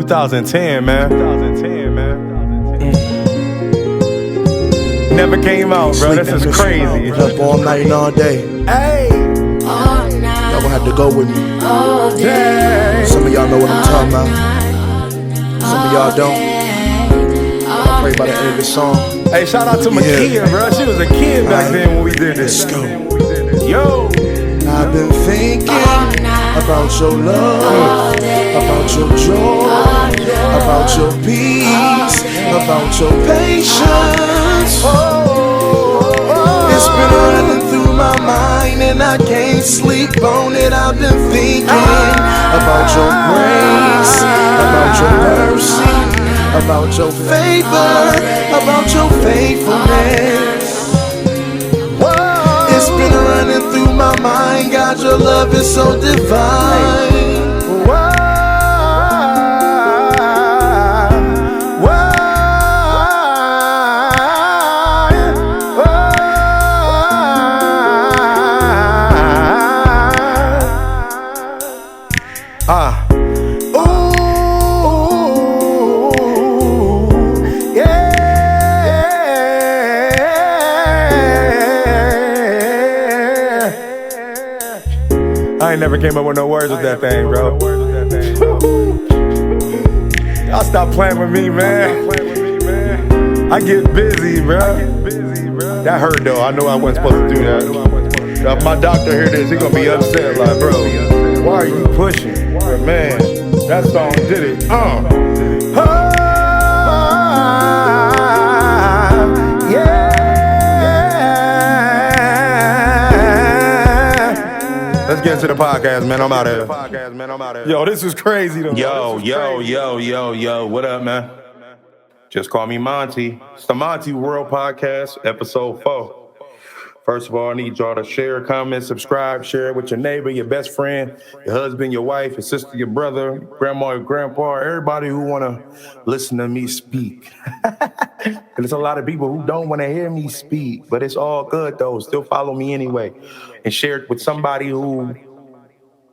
2010, man. Never came out, bro. This is crazy. Up all night and all day. Hey! Y'all gonna have to go with me. Day. Some of y'all know what I'm talking about. Some of y'all don't. I pray by the end of the song. Hey, shout out to Makia, bro. She was a kid back then when we did this. Let's go. Yo! I've been thinking about your love, about your joy, about your peace, about your patience. It's been running through my mind and I can't sleep on it. I've been thinking about your grace, about your mercy, about your favor, about your faithfulness. It's been running through my mind. God, your love is so divine. I ain't never came up with no words with that thing, bro. Y'all stop playing with me, man. I get busy, bro. That hurt, though. I know I wasn't supposed to do that. If my doctor hear this, he gonna be upset. Like, bro, why are you pushing? But man, that song did it. Let's get into the podcast, man. I'm out of here. Yo, this is crazy, though. Yo. What up, man? Just call me Monte. It's the Monte World Podcast, episode 4. First of all, I need y'all to share, comment, subscribe, share it with your neighbor, your best friend, your husband, your wife, your sister, your brother, grandma, your grandpa, everybody who want to listen to me speak. There's a lot of people who don't want to hear me speak, but it's all good, though. Still follow me anyway and share it with somebody who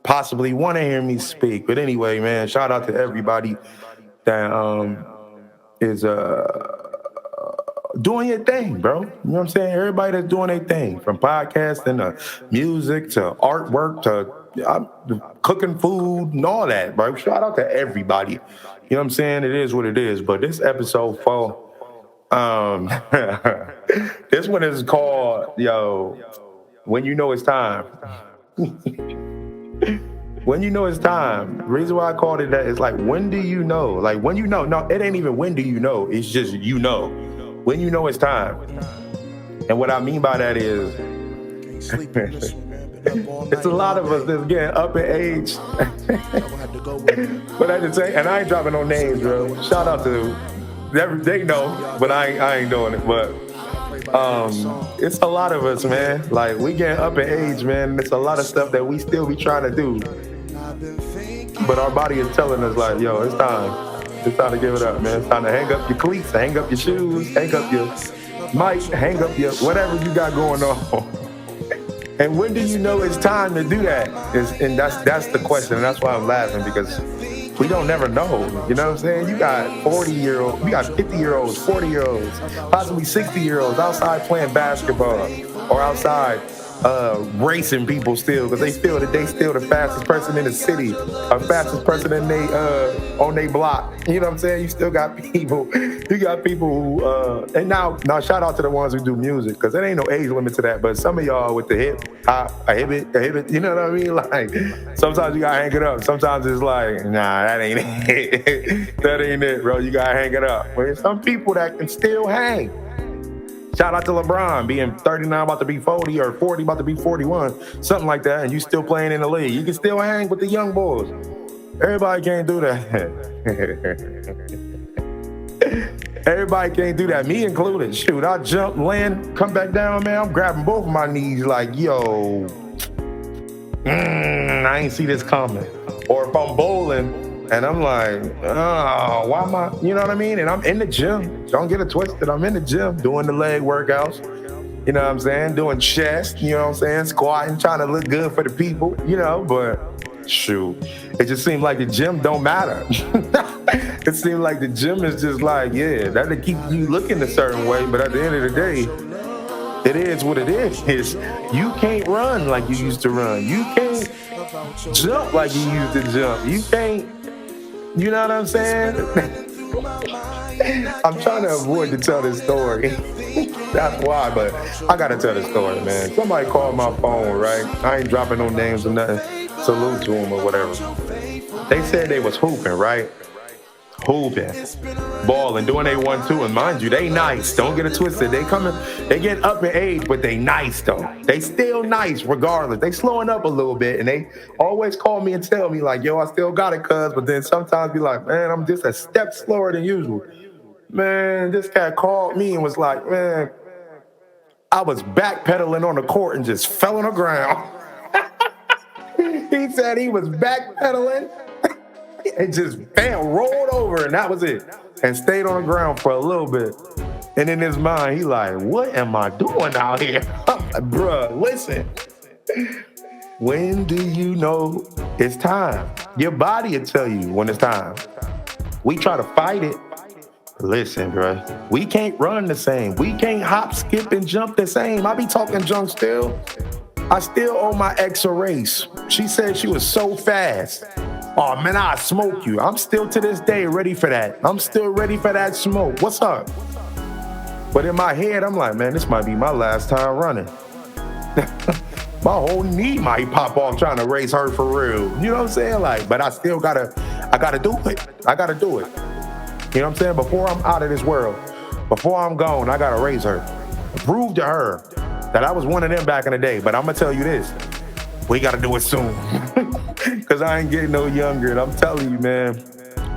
possibly want to hear me speak. But anyway, man, shout out to everybody that is doing your thing, bro. You know what I'm saying? Everybody that's doing their thing, from podcasting to music to artwork to cooking food and all that, bro. Shout out to everybody. You know what I'm saying? It is what it is. But this episode 4, this one is called, When You Know It's Time. When you know it's time. The reason why I called it that is like, when do you know? Like, when you know. No, it ain't even when do you know. It's just you know. When you know it's time. And what I mean by that is, it's a lot of us that's getting up in age. But I just say, and I ain't dropping no names, bro. Shout out to, they know, but I ain't doing it. But it's a lot of us, man. Like, we getting up in age, man. It's a lot of stuff that we still be trying to do. But our body is telling us, like, yo, it's time. It's time to give it up, man. It's time to hang up your cleats, hang up your shoes, hang up your mic, hang up your whatever you got going on. And when do you know it's time to do that? And that's the question, and that's why I'm laughing, because we don't never know. You know what I'm saying? You got 40-year-olds, we got 50-year-olds, 40-year-olds, possibly 60-year-olds outside playing basketball or outside racing people still, because they feel that they still the fastest person in the city, or fastest person in on their block. You know what I'm saying? You still got people. You got people who and now shout out to the ones who do music, because there ain't no age limit to that. But some of y'all with the hip hop, a hip it, you know what I mean? Like, sometimes you gotta hang it up. Sometimes it's like, nah, that ain't it. That ain't it, bro. You gotta hang it up. But there's some people that can still hang. Shout out to LeBron being 39 about to be 40, or 40 about to be 41, something like that, and you still playing in the league. You can still hang with the young boys. Everybody can't do that. Everybody can't do that, me included. Shoot, I jump, land, come back down, man. I'm grabbing both of my knees like, yo, I ain't see this coming. Or if I'm bowling, and I'm like, oh, why am I, you know what I mean? And I'm in the gym. Don't get it twisted. I'm in the gym doing the leg workouts. You know what I'm saying? Doing chest, you know what I'm saying? Squatting, trying to look good for the people, you know. But shoot, it just seemed like the gym don't matter. It seemed like the gym is just like, yeah, that'll keep you looking a certain way, but at the end of the day, it is what it is. You can't run like you used to run. You can't jump like you used to jump. You can't, you know what I'm saying? I'm trying to avoid to tell this story. That's why, but I gotta tell this story, man. Somebody called my phone, right? I ain't dropping no names or nothing. Salute to them or whatever. They said they was hooping, right? Hooping, balling, doing they 1-2, and mind you, they nice. Don't get it twisted. They get up in age, but they nice though. They still nice regardless. They slowing up a little bit, and they always call me and tell me like, "Yo, I still got it, cuz." But then sometimes be like, "Man, I'm just a step slower than usual." Man, this cat called me and was like, "Man, I was backpedaling on the court and just fell on the ground." He said he was backpedaling and just bam, rolled over, and that was it. And stayed on the ground for a little bit. And in his mind, he like, what am I doing out here? I'm like, bruh, listen. When do you know it's time? Your body will tell you when it's time. We try to fight it. Listen, bruh, we can't run the same. We can't hop, skip, and jump the same. I be talking junk still. I still owe my ex a race. She said she was so fast. Oh man, I smoke you. I'm still to this day ready for that. I'm still ready for that smoke. What's up? But in my head, I'm like, man, this might be my last time running. My whole knee might pop off trying to race her for real. You know what I'm saying? Like, but I gotta do it. I gotta do it. You know what I'm saying? Before I'm out of this world, before I'm gone, I gotta raise her. Prove to her that I was one of them back in the day. But I'm gonna tell you this, we gotta do it soon. Cause I ain't getting no younger. And I'm telling you, man,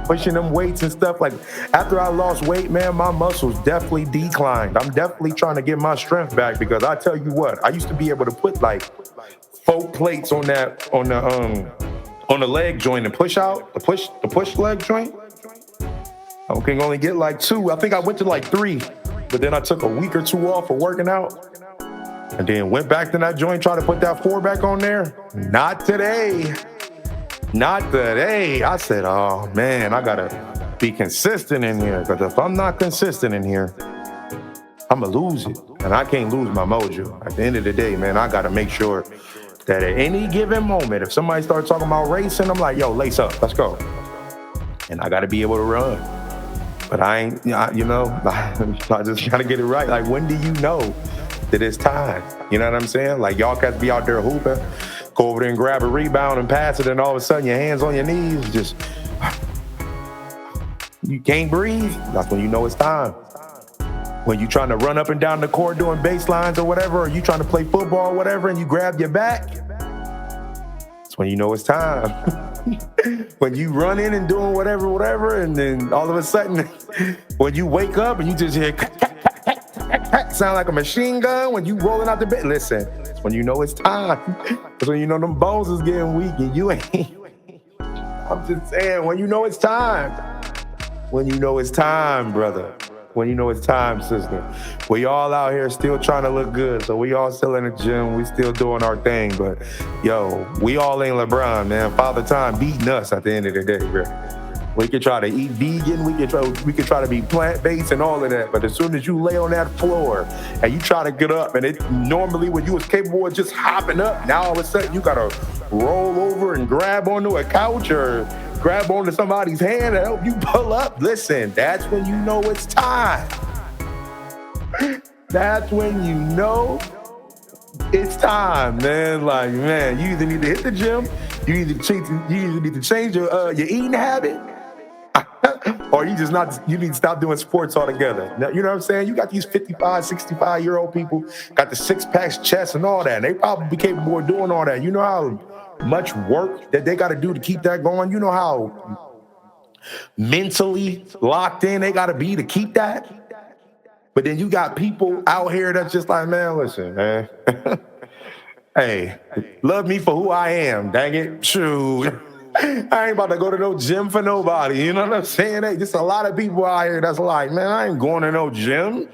pushing them weights and stuff, like after I lost weight, man, my muscles definitely declined. I'm definitely trying to get my strength back because I tell you what, I used to be able to put like 4 plates on the leg joint and push out, the push leg joint. I can only get like 2. I think I went to like 3, but then I took a week or 2 off for working out. And then went back to that joint, tried to put that 4 back on there. Not today. Not today. I said, oh man, I gotta be consistent in here. Because if I'm not consistent in here, I'ma lose it. And I can't lose my mojo. At the end of the day, man, I gotta make sure that at any given moment, if somebody starts talking about racing, I'm like, yo, lace up, let's go. And I gotta be able to run. But I ain't, you know, I just gotta get it right. Like, when do you know that it's time? You know what I'm saying? Like, y'all cats be out there hooping, go over there and grab a rebound and pass it, and all of a sudden your hands on your knees, just, you can't breathe. That's when you know it's time. When you trying to run up and down the court doing baselines or whatever, or you trying to play football or whatever, and you grab your back, that's when you know it's time. When you running and doing whatever, and then all of a sudden, when you wake up and you just hear sound like a machine gun when you rolling out the bed. Listen, that's when you know it's time. That's when you know them bones is getting weak and you ain't. I'm just saying, when you know it's time. When you know it's time, brother. When you know it's time, sister. We all out here still trying to look good. So we all still in the gym. We still doing our thing. But, yo, we all ain't LeBron, man. Father Time beating us at the end of the day, bro. We could try to eat vegan. We could try to be plant-based and all of that. But as soon as you lay on that floor and you try to get up, and it normally when you was capable of just hopping up, now all of a sudden you got to roll over and grab onto a couch or grab onto somebody's hand to help you pull up. Listen, that's when you know it's time. That's when you know it's time, man. Like, man, you either need to hit the gym, you either need to change your eating habit, or you need to stop doing sports altogether. Now, you know what I'm saying? You got these 55, 65-year-old people, got the 6-packs, chest, and all that, and they probably be capable of doing all that. You know how much work that they got to do to keep that going? You know how mentally locked in they got to be to keep that? But then you got people out here that's just like, man, listen, man. Hey, love me for who I am, dang it. Shoot. I ain't about to go to no gym for nobody. You know what I'm saying? Hey, just a lot of people out here that's like, man, I ain't going to no gym.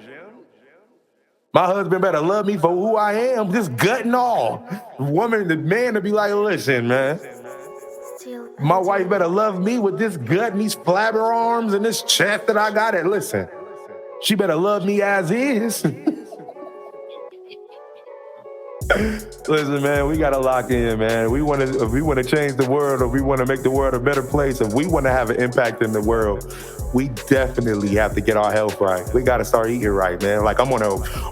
My husband better love me for who I am, just gut and all. The man to be like, listen, man, My wife better love me with this gut and these flabber arms and this chest that I got. It. Listen, she better love me as is. Listen, man, we gotta lock in, man. If we want to change the world, or we want to make the world a better place, if we want to have an impact in the world, we definitely have to get our health right. We gotta start eating right, man. Like I'm on a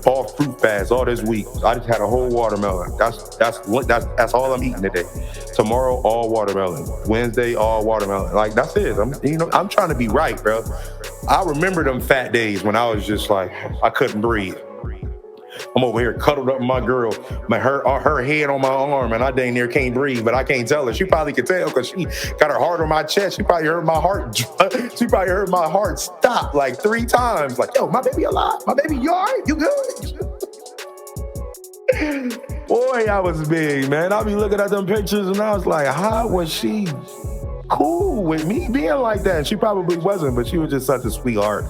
all fruit fast all this week. I just had a whole watermelon. That's all I'm eating today. Tomorrow, all watermelon. Wednesday, all watermelon. Like that's it. I'm trying to be right, bro. I remember them fat days when I was just like I couldn't breathe. I'm over here cuddled up with my girl, her head on my arm, and I dang near can't breathe, but I can't tell her. She probably could tell because she got her heart on my chest. She probably heard my heart. She probably heard my heart stop like 3 times. Like, yo, my baby alive? My baby, you all right? You good? Boy, I was big, man. I be looking at them pictures, and I was like, how was she cool with me being like that? And she probably wasn't, but she was just such a sweetheart.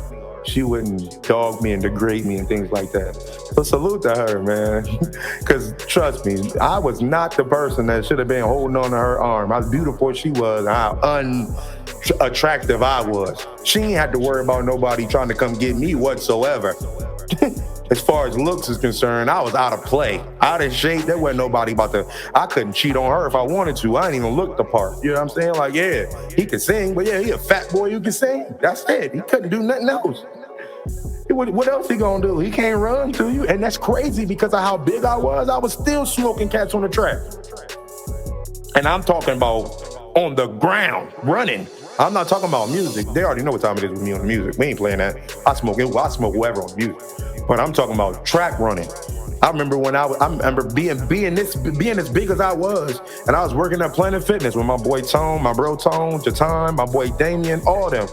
She wouldn't dog me and degrade me and things like that. So salute to her, man. Because trust me, I was not the person that should have been holding on to her arm. How beautiful she was, how unattractive I was. She ain't had to worry about nobody trying to come get me whatsoever. As far as looks is concerned, I was out of play, out of shape. There wasn't nobody about to. I couldn't cheat on her if I wanted to. I didn't even look the part. You know what I'm saying? Like, yeah, he could sing, but yeah, he a fat boy who can sing. That's it. He couldn't do nothing else. What else he gonna do? He can't run to you. And that's crazy because of how big I was still smoking cats on the track. And I'm talking about on the ground, running. I'm not talking about music. They already know what time it is with me on the music. We ain't playing that. I smoke whoever on music. But I'm talking about track running. I remember when I remember being as big as I was, and I was working at Planet Fitness with my boy Tone, my bro Tone, Jatan, my boy Damien, all them.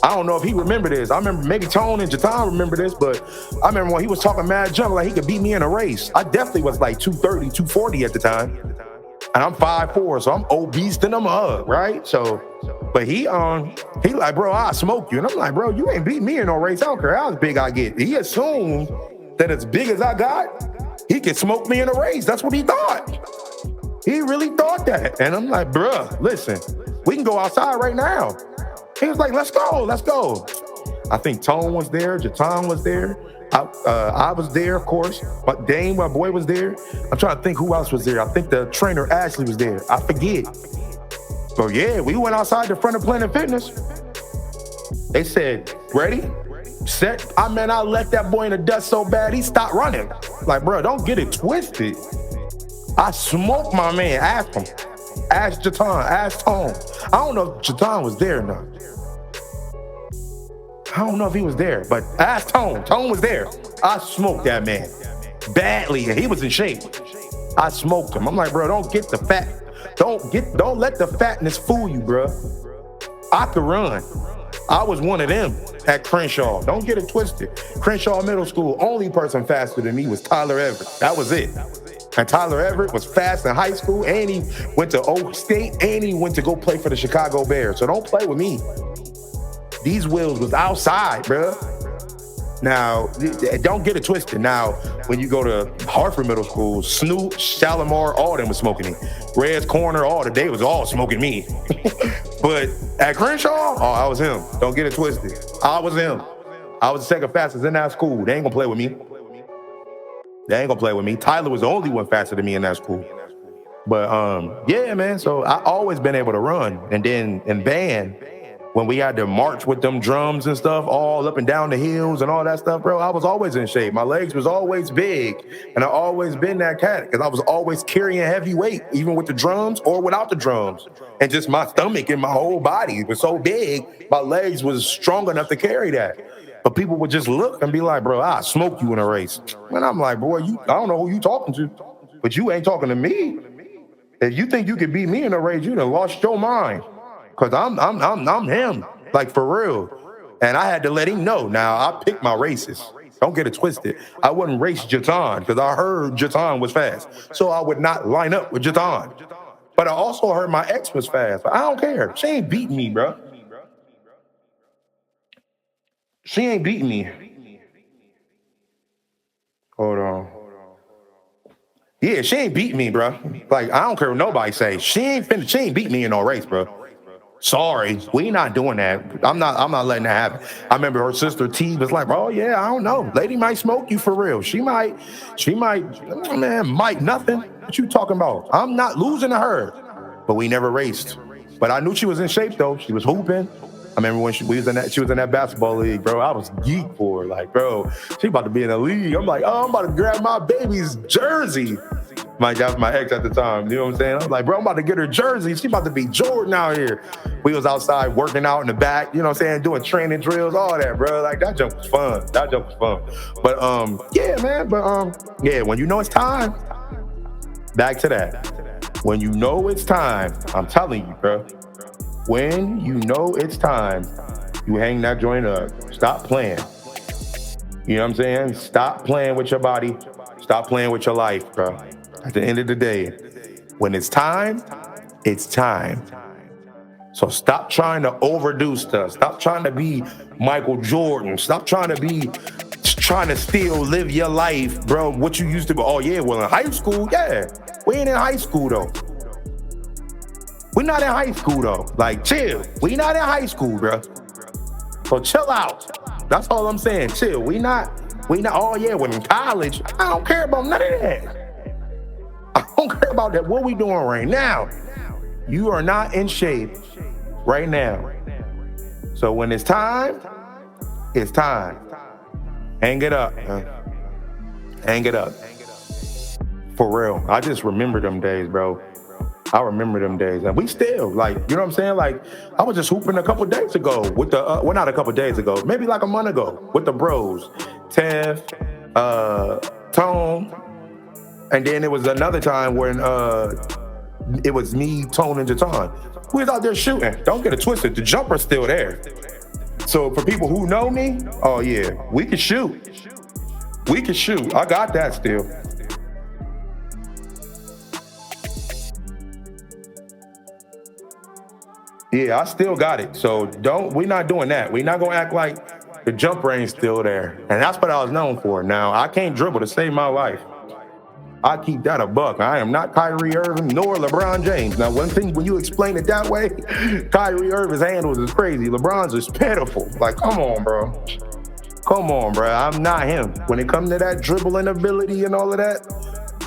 I don't know if he remember this. I remember maybe Tone and Jatan remember this, but I remember when he was talking mad junk, like he could beat me in a race. I definitely was like 230, 240 at the time. And I'm 5'4", so I'm obese than a mug, right? So, but he like, bro, I'll smoke you. And I'm like, bro, you ain't beat me in no race. I don't care how big I get. He assumed that as big as I got, he could smoke me in a race. That's what he thought. He really thought that. And I'm like, bro, listen, we can go outside right now. He was like, let's go. I think Tone was there, Jatan was there. I was there, of course. But Dane, my boy, was there. I'm trying to think who else was there. I think the trainer Ashley was there. I forget. But yeah, we went outside the front of Planet Fitness. They said, ready, set. I let that boy in the dust so bad, he stopped running. Like, bro, don't get it twisted. I smoked my man. Ask him. Ask Jatan. Ask Tone. I don't know if Jatan was there or not. I don't know if he was there, but ask Tone. Tone was there. I smoked that man badly, and he was in shape. I smoked him. I'm like, bro, don't get the fat. Don't let the fatness fool you, bro. I could run. I was one of them at Crenshaw. Don't get it twisted. Crenshaw Middle School, only person faster than me was Tyler Everett. That was it. And Tyler Everett was fast in high school, and he went to Oak State, and he went to go play for the Chicago Bears. So don't play with me. These wheels was outside, bro. Now, don't get it twisted. Now, when you go to Hartford Middle School, Snoop, Shalimar, all them was smoking me. Red's Corner, they was all smoking me. But at Crenshaw, I was him. Don't get it twisted. I was him. I was the second fastest in that school. They ain't gonna play with me. Tyler was the only one faster than me in that school. But yeah, man. So I always been able to run. And then in band, when we had to march with them drums and stuff, all up and down the hills and all that stuff, bro, I was always in shape. My legs was always big, and I always been that cat because I was always carrying heavy weight, even with the drums or without the drums. And just my stomach and my whole body was so big, my legs was strong enough to carry that. But people would just look and be like, bro, I'll smoke you in a race. And I'm like, boy, I don't know who you talking to, but you ain't talking to me. If you think you could beat me in a race, you done lost your mind. Cause I'm him, like for real. And I had to let him know. Now I pick my races. Don't get it twisted. I wouldn't race Jatan because I heard Jatan was fast. So I would not line up with Jatan. But I also heard my ex was fast. But I don't care. She ain't beating me, bro. She ain't beating me. Hold on. Yeah, she ain't beat me, bro. Like, I don't care what nobody say. She ain't beat me in no race, bro. Sorry, we not doing that. I'm not letting that happen. I remember her sister T was like, "Oh yeah, I don't know. Lady might smoke you for real. She might, man, might nothing. What you talking about? I'm not losing to her." But we never raced. But I knew she was in shape though. She was hooping. I remember when she was in that basketball league, bro. I was geek for her. Like, bro, she about to be in the league. I'm like, oh, I'm about to grab my baby's jersey. That was my ex at the time. You know what I'm saying? I was like, bro, I'm about to get her jersey. She about to be Jordan out here. We was outside working out in the back, you know what I'm saying? Doing training drills, all that, bro. Like, that jump was fun. But, yeah, man. But, yeah, when you know it's time, back to that. When you know it's time, I'm telling you, bro. When you know it's time, you hang that joint up. Stop playing. You know what I'm saying? Stop playing with your body. Stop playing with your life, bro. At the end of the day, when it's time, it's time. So stop trying to overdo stuff. Stop trying to be Michael Jordan. Stop trying to still live your life, bro. What you used to be. Oh, yeah, well, in high school, yeah. We ain't in high school, though. We not in high school, though. Like, chill. We not in high school, bro. So chill out. That's all I'm saying. Chill. We not, oh, yeah, when in college, I don't care about none of that. I don't care about that. What we doing right now? You are not in shape right now. So when it's time, it's time. Hang it up. Hang it up. For real. I just remember them days, bro. I remember them days. And we still, like, you know what I'm saying? Like, I was just hooping a couple days ago with the, well, not a couple days ago, maybe like a month ago with the bros. Tev, Tone, and then it was another time when it was me, Tone, and Jatan. We was out there shooting. Don't get it twisted. The jumper's still there. So for people who know me, oh yeah, we can shoot. We can shoot. I got that still. Yeah, I still got it. So we're not doing that. We're not gonna act like the jumper ain't still there. And that's what I was known for. Now, I can't dribble to save my life. I keep that a buck. I am not Kyrie Irving nor LeBron James. Now, one thing, when you explain it that way, Kyrie Irving's handles is crazy. LeBron's is pitiful. Like, come on, bro. Come on, bro. I'm not him. When it comes to that dribbling ability and all of that,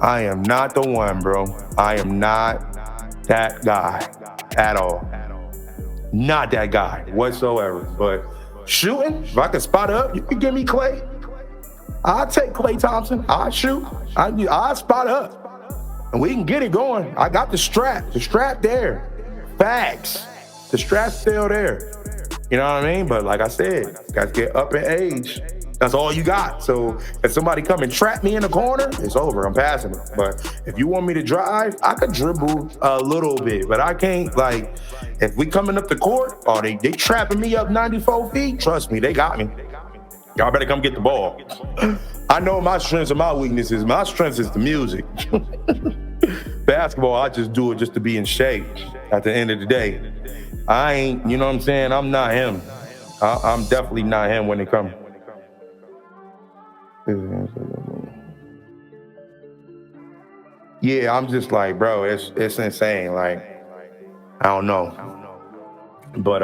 I am not the one, bro. I am not that guy at all. Not that guy whatsoever. But shooting, if I can spot up, you can give me Clay. I'll take Klay Thompson. I'll shoot. I'll spot up. And we can get it going. I got the strap. The strap there. Facts. The strap's still there. You know what I mean? But like I said, got to get up in age. That's all you got. So if somebody come and trap me in the corner, it's over. I'm passing it. But if you want me to drive, I could dribble a little bit. But I can't, like, if we coming up the court, oh, they trapping me up 94 feet, trust me, they got me. Y'all better come get the ball. I know my strengths and my weaknesses. My strengths is the music. Basketball, I just do it just to be in shape at the end of the day. I ain't, you know what I'm saying? I'm not him. I'm definitely not him when it comes. Yeah, I'm just like, bro, it's insane. Like, I don't know. But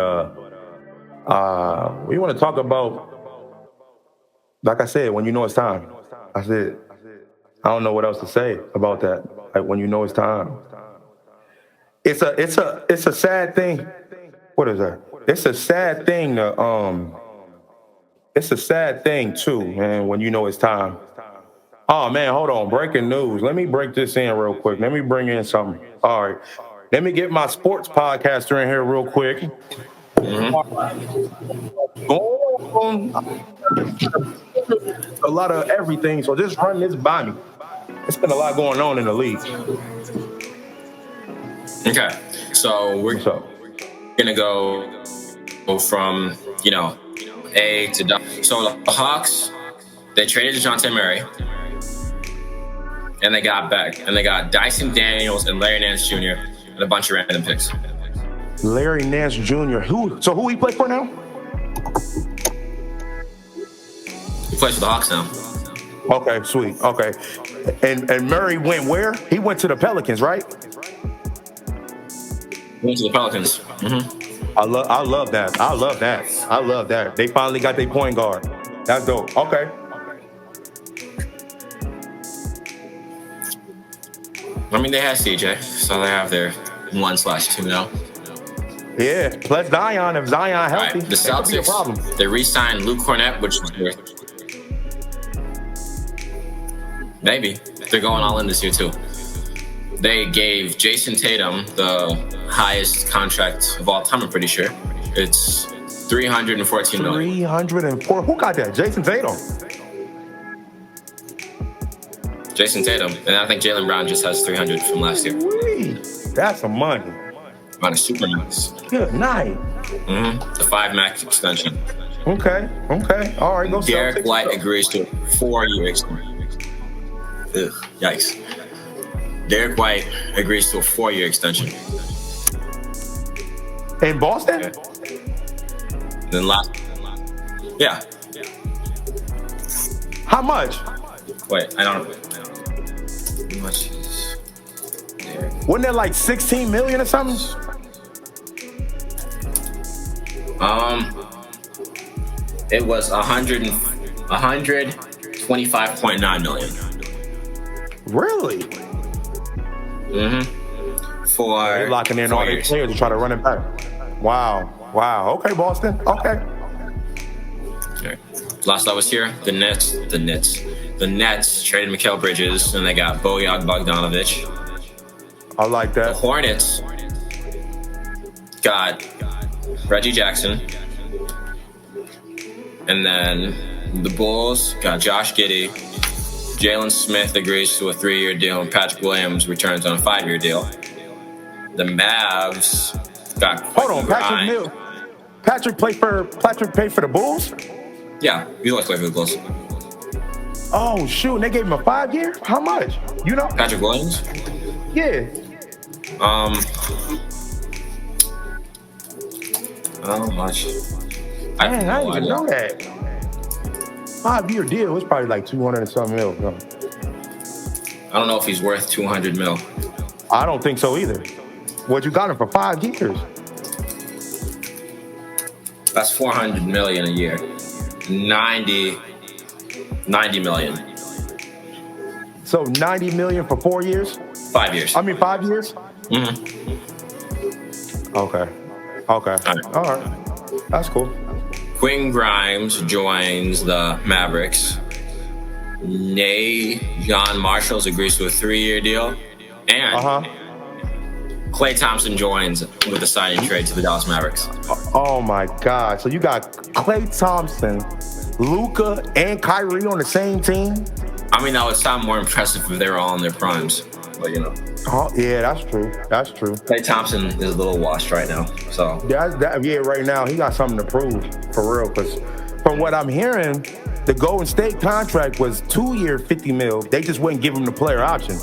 we want to talk about, like I said, when you know it's time. I said, I don't know what else to say about that. Like, when you know it's time. It's a sad thing. What is that? It's a sad thing to it's a sad thing too, man, when you know it's time. Oh man, hold on. Breaking news. Let me break this in real quick. Let me bring in something. All right. Let me get my sports podcaster in here real quick. A lot of everything, so just run this by me. It's been a lot going on in the league. Okay, so we're gonna go from A to W. So the Hawks, they traded DeJounte Murray, and they got back, and they got Dyson Daniels and Larry Nance Jr. and a bunch of random picks. Larry Nance Jr. Who he play for now? He plays for the Hawks now. Okay, sweet. Okay. And Murray went where? He went to the Pelicans, right? Went to the Pelicans. Mm-hmm. I love that. I love that. I love that. They finally got their point guard. That's dope. Okay. I mean, they had CJ, so they have their 1/2 now. Yeah. Plus Zion. If Zion healthy, Right. The that could be a Celtics, problem. they re-signed Luke Cornett, which was good. Maybe. They're going all in this year, too. They gave Jason Tatum the highest contract of all time, I'm pretty sure. It's $314 million. 304. Who got that? Jason Tatum. Jason Tatum. And I think Jaylen Brown just has 300 from last year. Wee. That's some money. On a super max. Good night. Mm-hmm. The 5-max extension. Okay. All right, go Derek Celtics. White agrees to a 4-year extension. Ugh, yikes. Derek White agrees to a 4-year extension. In Boston? Okay. Then yeah. How much? Wait, I don't know. How much is Derek? Wasn't that like 16 million or something? It was 125.9 million. Really? Mm-hmm. For They're locking in all 4 their years. players to try to run it back. Wow. Okay, Boston. Okay. Okay. Last I was here, the Nets traded Mikal Bridges, and they got Bojan Bogdanovic. I like The that. Hornets got Reggie Jackson. And then the Bulls got Josh Giddey. Jalen Smith agrees to a 3-year deal, and Patrick Williams returns on a 5-year deal. The Mavs got Hold on, Patrick played for the Bulls? Yeah, he always played for the Bulls. Oh shoot, and they gave him a 5-year? How much? You know? Patrick Williams? Yeah. How much? Man, I didn't even know that. 5-year deal was probably like 200 and something mil. No. I don't know if he's worth 200 mil. I don't think so either. What, you got him for 5 years? That's 400 million a year. 90 million. So 90 million for 4 years? 5 years. I mean 5 years? Mm-hmm. Okay. All right. That's cool. Quinn Grimes joins the Mavericks. John Marshalls agrees to a 3-year deal. And Klay Thompson joins with a signing trade to the Dallas Mavericks. Oh my God. So you got Klay Thompson, Luka, and Kyrie on the same team? I mean, that would sound more impressive if they were all in their primes. But, you know. Oh, yeah, that's true. Klay Thompson is a little washed right now. So Right now, he got something to prove, for real. Because from what I'm hearing, the Golden State contract was 2-year, 50 mil. They just wouldn't give him the player option.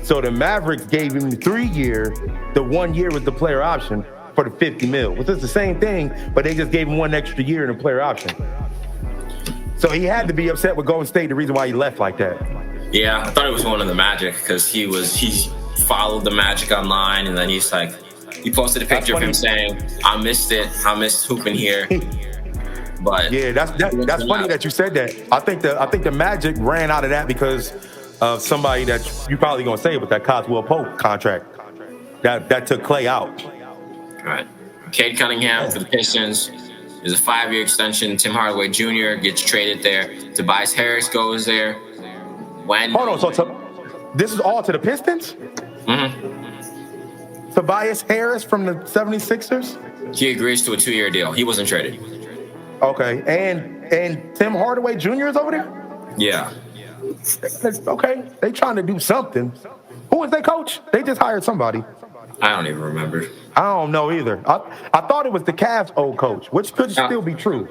So the Mavericks gave him the 3-year, the 1 year with the player option for the 50 mil. Which is the same thing, but they just gave him 1 extra year in the player option. So he had to be upset with Golden State, the reason why he left like that. Yeah, I thought it was one of the Magic because he followed the Magic online, and then he posted a picture of him saying, I missed hooping here. But yeah, that's funny that you said that. I think the Magic ran out of that because of somebody that you probably gonna say with that Coswell Pope contract that took Klay out. All right. Cade Cunningham for the Pistons is a 5-year extension. Tim Hardaway Jr. gets traded there. Tobias Harris goes there. Hold on, so this is all to the Pistons? Mm-hmm. Tobias Harris from the 76ers? He agrees to a 2-year deal. He wasn't traded. Okay, and Tim Hardaway Jr. is over there? Yeah. Okay, they trying to do something. Who was their coach? They just hired somebody. I don't even remember. I don't know either. I thought it was the Cavs' old coach, which could still be true.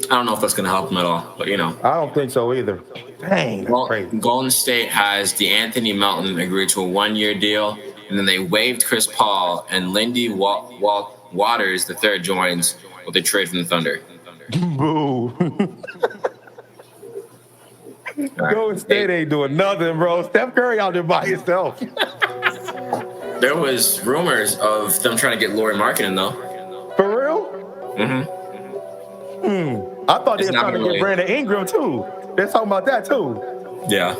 I don't know if that's going to help him at all, but you know. I don't think so either. Dang, that's crazy. Golden State has DeAnthony Melton agreed to a 1-year deal, and then they waived Chris Paul, and Lindy Waters III joins with a trade from the Thunder. Boo. Golden State ain't doing nothing, bro. Steph Curry out there by himself. There was rumors of them trying to get Lauri Markkanen, though. For real? I thought they were trying to get Brandon Ingram, too. They're talking about that, too. Yeah.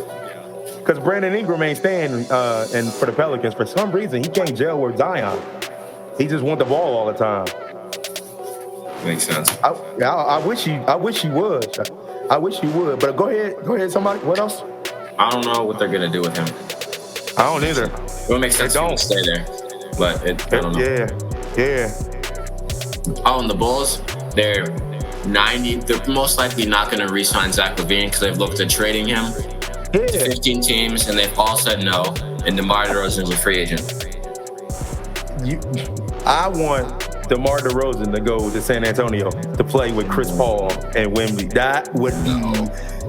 Because Brandon Ingram ain't staying and for the Pelicans. For some reason, he can't gel with Zion. He just want the ball all the time. Makes sense. I wish he would. I wish he would. But go ahead, somebody. What else? I don't know what they're gonna do with him. I don't either. It would make sense for him to stay there, but I don't know. Yeah. Oh, and the Bulls, they're most likely not going to re-sign Zach LaVine because they've looked at trading him to 15 teams, and they've all said no. And DeMar DeRozan is a free agent. I want DeMar DeRozan to go to San Antonio to play with Chris Paul and Wemby. That would be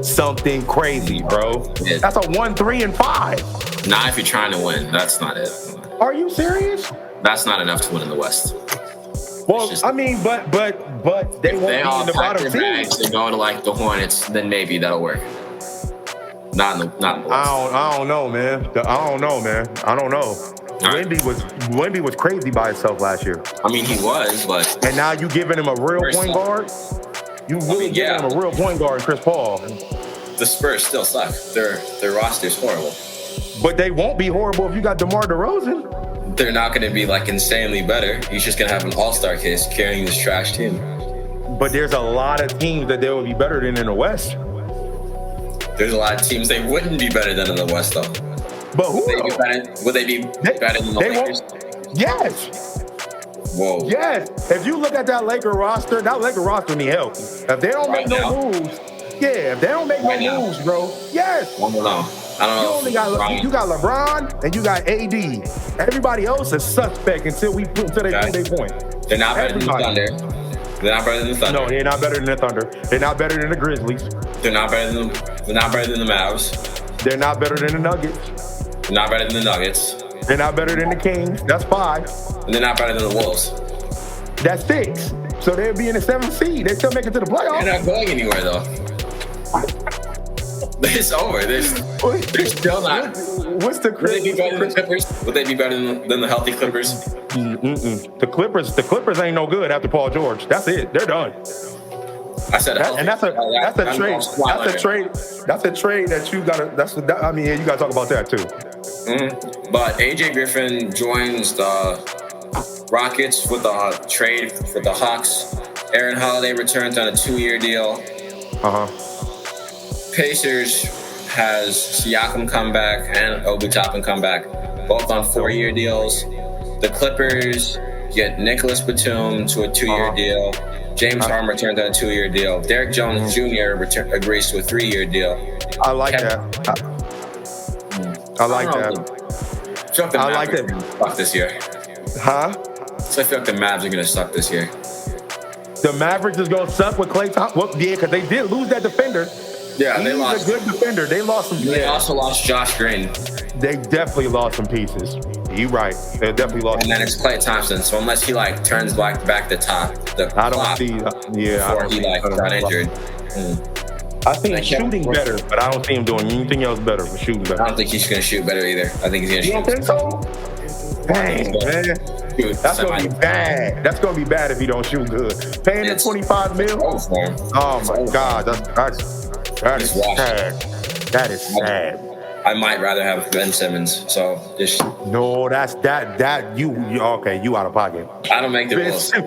something crazy, bro. Yeah. That's a 1, 3, and 5. Not if you're trying to win. That's not it. Are you serious? That's not enough to win in the West. Well, I mean, but they won't be in the bottom team. Bags and go to like the Hornets, then maybe that'll work. Not in the West. I don't know, man. I don't know. Right. Wemby was crazy by himself last year. I mean, he was, but and now you giving him a real point guard. You really giving him a real point guard, Chris Paul. The Spurs still suck. Their roster's horrible. But they won't be horrible if you got DeMar DeRozan. They're not going to be like insanely better. He's just going to have an all-star case carrying this trash team. But there's a lot of teams that they would be better than in the West. There's a lot of teams they wouldn't be better than in the West, though. But who? Would they be better than the Lakers? Yes. Whoa. Yes. If you look at that Laker roster need help. If they don't make no moves, if they don't make no moves, bro. Yes. I don't know. You got LeBron and you got AD. Everybody else is suspect until they prove their point. They're not better than the Thunder. They're not better than the Thunder. No, they're not better than the Thunder. They're not better than the Grizzlies. They're not better than the Mavs. They're not better than the Nuggets. They're not better than the Nuggets. They're not better than the Kings. That's 5. And they're not better than the Wolves. That's 6. So they'll be in the 7th seed. They still make it to the playoffs. They're not going anywhere, though. It's over. They're still not. What's the Would they be better than the Clippers? Would they be better than the healthy Clippers? The Clippers ain't no good after Paul George. That's it. They're done. I said that, and that's a trade. That's a trade that you gotta. You gotta talk about that too. But AJ Griffin joins the Rockets with a trade for the Hawks. Aaron Holiday returns on a 2-year deal. Pacers has Siakam come back and Obi Toppin come back, both on 4-year deals. The Clippers get Nicholas Batum to a 2-year deal. James Harden returns on a 2-year deal. Derek Jones Jr. agrees to a 3-year deal. I like that. I like that. I like that. Suck this year. Huh? So I feel like the Mavs are gonna suck this year. The Mavericks is gonna suck with Klay Thompson. Well, yeah, because they did lose that defender. Yeah, they lost a good defender. They lost some. They also lost Josh Green. They definitely lost some pieces. You're right. They definitely lost. And then it's Klay Thompson. So unless he turns back the top, I don't see. Before he got injured. I see him shooting better, but I don't see him doing anything else better for shooting better. I don't think he's gonna shoot better either. I think he's gonna shoot. You don't think so? Dang, man. That's gonna be bad. That's gonna be bad if he don't shoot good. Paying him $25 million. Oh my God, that's sad. That is sad. I might rather have Ben Simmons. So just no. You out of pocket. I don't make the rules. I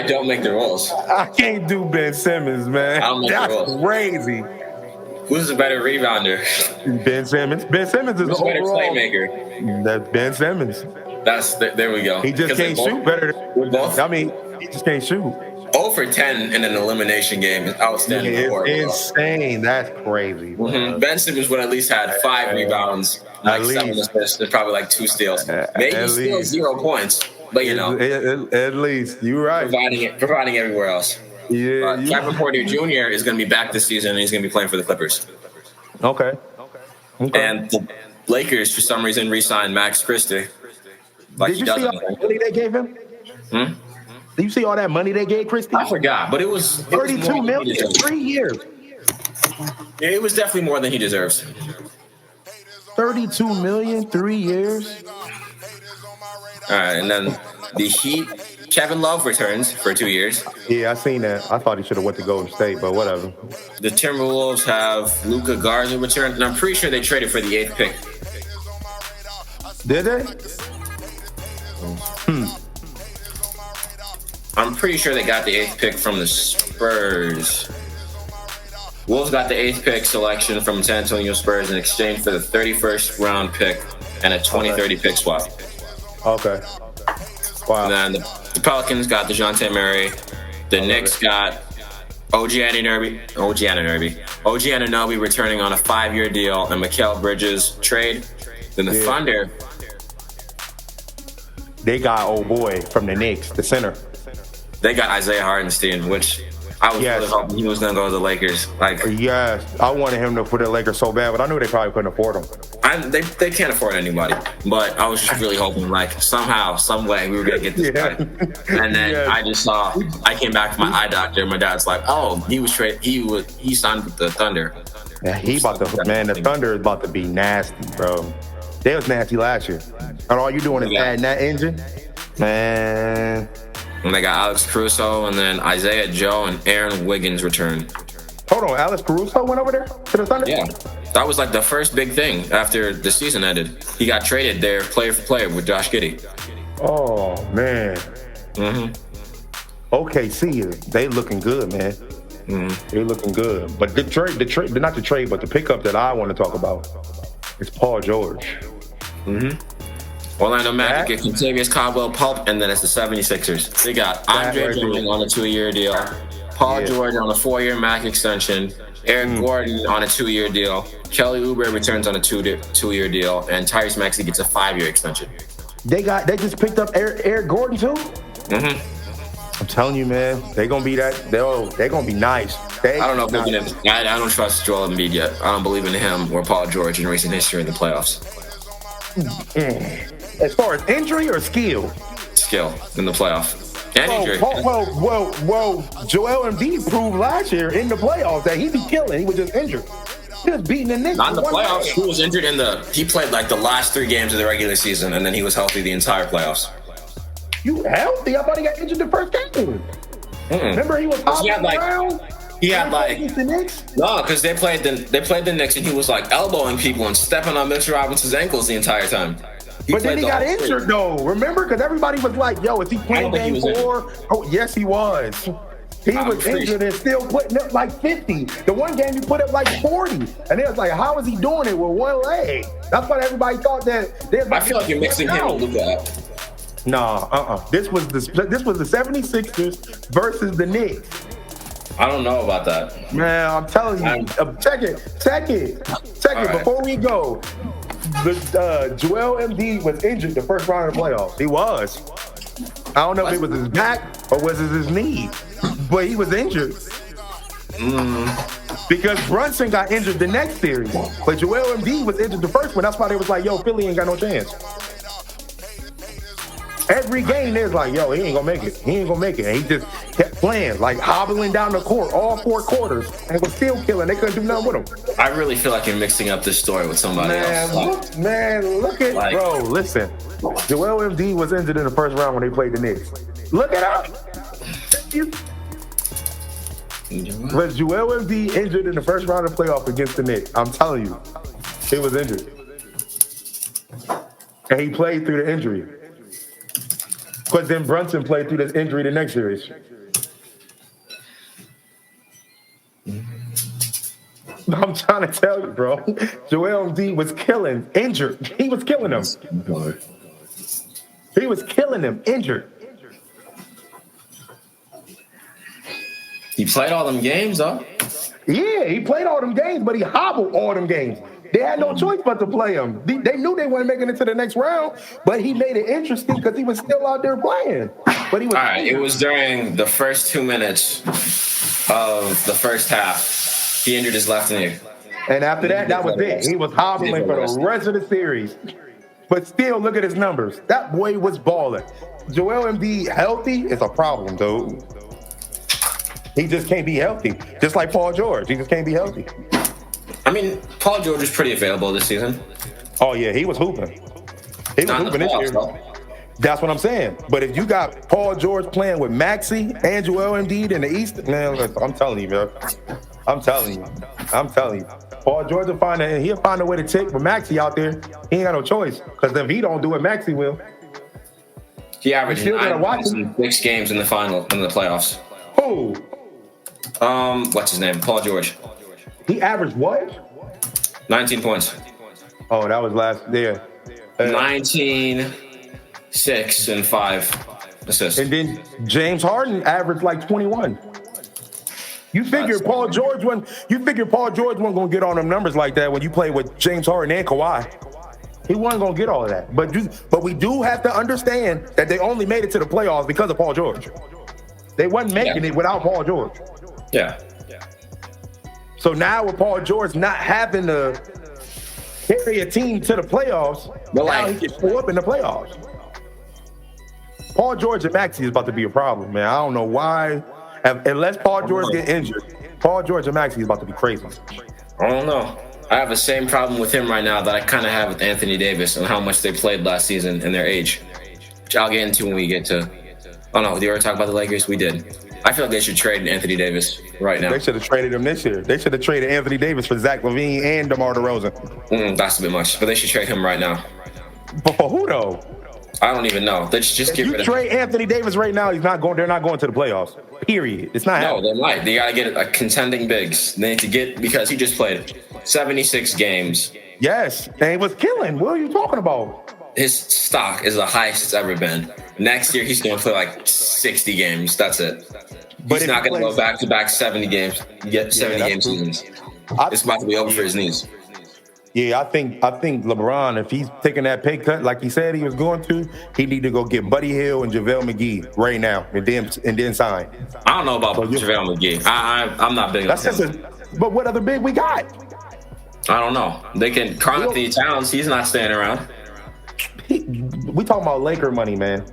don't make the rules. I can't do Ben Simmons, man. I don't make the rules. That's crazy. Who's a better rebounder? Ben Simmons. Ben Simmons is a better playmaker. That's Ben Simmons. There we go. He just can't shoot better. He just can't shoot. 0 for 10 in an elimination game is outstanding. It's insane. That's crazy. Ben Simmons would at least had 5 rebounds, like 7 assists, and probably like 2 steals. Maybe still 0 points, but at least you're right. Providing everywhere else. Yeah. Kevin Porter Jr. is going to be back this season, and he's going to be playing for the Clippers. Okay. And the Lakers, for some reason, re-signed Max Christie. Did you see all that money they gave him? Did you see all that money they gave Christie? I forgot, but it was $32 million in 3 years. It was definitely more than he deserves. 32 million, 3 years. All right, and then the Heat, Kevin Love returns for 2 years. Yeah, I seen that. I thought he should have went to Golden State, but whatever. The Timberwolves have Luka Garza return, and I'm pretty sure they traded for the 8th pick. Did they? I'm pretty sure they got the 8th pick from the Spurs. Wolves got the 8th pick selection from San Antonio Spurs in exchange for the 31st round pick and a 2030 pick swap. Okay. Wow. And then the Pelicans got DeJounte Murray. The Knicks got OG Anunoby returning on a 5-year deal and Mikal Bridges trade. Then the Thunder. They got old boy from the Knicks, the center. They got Isaiah Hartenstein, which I was really hoping he was going to go to the Lakers. Yes, I wanted him to put the Lakers so bad, but I knew they probably couldn't afford him. They can't afford anybody, but I was just really hoping, somehow, some way, we were going to get this guy. And then I just saw, I came back to my eye doctor, and my dad's like, "Oh, he signed with the Thunder." Yeah, the Thunder is about to be nasty, bro. They was nasty last year. And all you doing is adding that engine, man. And they got Alex Caruso, and then Isaiah Joe and Aaron Wiggins returned. Hold on, Alex Caruso went over there to the Thunder? Yeah, that was the first big thing after the season ended. He got traded there, player for player, with Josh Giddey. Oh, man. OKC, they looking good, man. They looking good. But the pickup that I want to talk about is Paul George. Orlando Magic get Contavious Caldwell-Pope, and then it's the 76ers. They got Andre Drummond on a 2-year deal, Paul George on a 4-year max extension, Eric Gordon on a 2-year deal, Kelly Oubre returns on a 2-year deal, and Tyrese Maxey gets a 5-year extension. They just picked up Eric Gordon too? I'm telling you, man, they're gonna be they're gonna be nice. I don't know if they're gonna. I don't trust Joel Embiid yet. I don't believe in him or Paul George in recent history in the playoffs. As far as injury or skill? Skill in the playoff. And injury. Well, Joel Embiid proved last year in the playoffs that he be killing. He was just injured. He was beating the Knicks. Not in the playoffs. He was injured he played the last 3 games of the regular season, and then he was healthy the entire playoffs. You healthy? I thought he got injured the first game. Remember he was hopping around? He had the Knicks? No, because they played the Knicks, and he was elbowing people and stepping on Mitchell Robinson's ankles the entire time. But then he got injured though. Remember? Because everybody was like, "Yo, is he playing game 4?" Oh, yes, he was. He was injured and still putting up 50. The one game he put up 40. And it was like, how is he doing it with one leg? That's what everybody thought that. I feel like you're mixing him and Luka up. No, This was the 76ers versus the Knicks. I don't know about that. Man, I'm telling you. Check it. Before we go. Joel Embiid was injured the first round of the playoffs. He was. I don't know if it was his back or was it his knee, but he was injured. Because Brunson got injured the next series, but Joel Embiid was injured the first one. That's why they was like, "Yo, Philly ain't got no chance." Every game there's yo, he ain't gonna make it. And he just kept playing, hobbling down the court all 4 quarters, and was still killing. They couldn't do nothing with him. I really feel like you're mixing up this story with somebody else. Look at bro. Listen, Joel Embiid was injured in the first round when they played the Knicks. Look it up. Was Joel Embiid injured in the first round of the playoff against the Knicks? I'm telling you, he was injured, and he played through the injury. Because then Brunson played through this injury the next series. I'm trying to tell you, bro. Joel Embiid was injured. He was killing him. He was killing him, injured. He played all them games, though. Yeah, he played all them games, but he hobbled all them games. They had no choice but to play him. They knew they weren't making it to the next round, but he made it interesting because he was still out there playing. But he was. All right, it was during the first 2 minutes of the first half. He injured his left knee. And after that was it. He was hobbling for the rest of the series. But still, look at his numbers. That boy was balling. Joel Embiid healthy is a problem, dude. He just can't be healthy. Just like Paul George. He just can't be healthy. I mean, Paul George is pretty available this season. Oh, yeah, he was hooping. He was Not in hooping the this playoffs, year. though. That's what I'm saying. But if you got Paul George playing with Maxey and Joel Embiid in the East, man, listen, I'm telling you, man. I'm telling you. Paul George he'll find a way to take with Maxey out there. He ain't got no choice. Because if he don't do it, Maxey will. He averaged still gotta 9 watch points in 6 games in the playoffs. Who? What's his name? Paul George. He averaged what? 19 points. Oh, that was last year. 19, 6, and 5 assists. And then James Harden averaged like 21. You figure Paul George wasn't gonna get on them numbers like that when you play with James Harden and Kawhi. He wasn't gonna get all of that. But we do have to understand that they only made it to the playoffs because of Paul George. They wasn't making it without Paul George. Yeah. So now with Paul George not having to carry a team to the playoffs, now he can pull up in the playoffs. Paul George and Maxey is about to be a problem, man. I don't know why. Unless Paul George get injured, Paul George and Maxey is about to be crazy. I don't know. I have the same problem with him right now that I kind of have with Anthony Davis and how much they played last season and their age, which I'll get into when we get to. Oh no, did you ever talk about the Lakers? We did. I feel like they should trade Anthony Davis right now. They should have traded him this year. They should have traded Anthony Davis for Zach LaVine and DeMar DeRozan. That's a bit much, but they should trade him right now. But for who though? I don't even know. Let's just get rid of him. Trade Anthony Davis right now. They're not going to the playoffs. Period. It's not happening. No, they might. They gotta get a contending bigs. They need to get because he just played 76 games. Yes, and he was killing. What are you talking about? His stock is the highest it's ever been. Next year he's gonna play like 60 games. That's it. He's not gonna go back to back 70 games. Get 70 game seasons. It's about to be over for his knees. Yeah, I think LeBron, if he's taking that pay cut like he said he was going to, he need to go get Buddy Hield and JaVale McGee right now and then sign. I don't know about JaVale McGee. I'm not big on him. But what other big we got? I don't know. They can Karl Anthony Towns. He's not staying around. We talking about Laker money, man.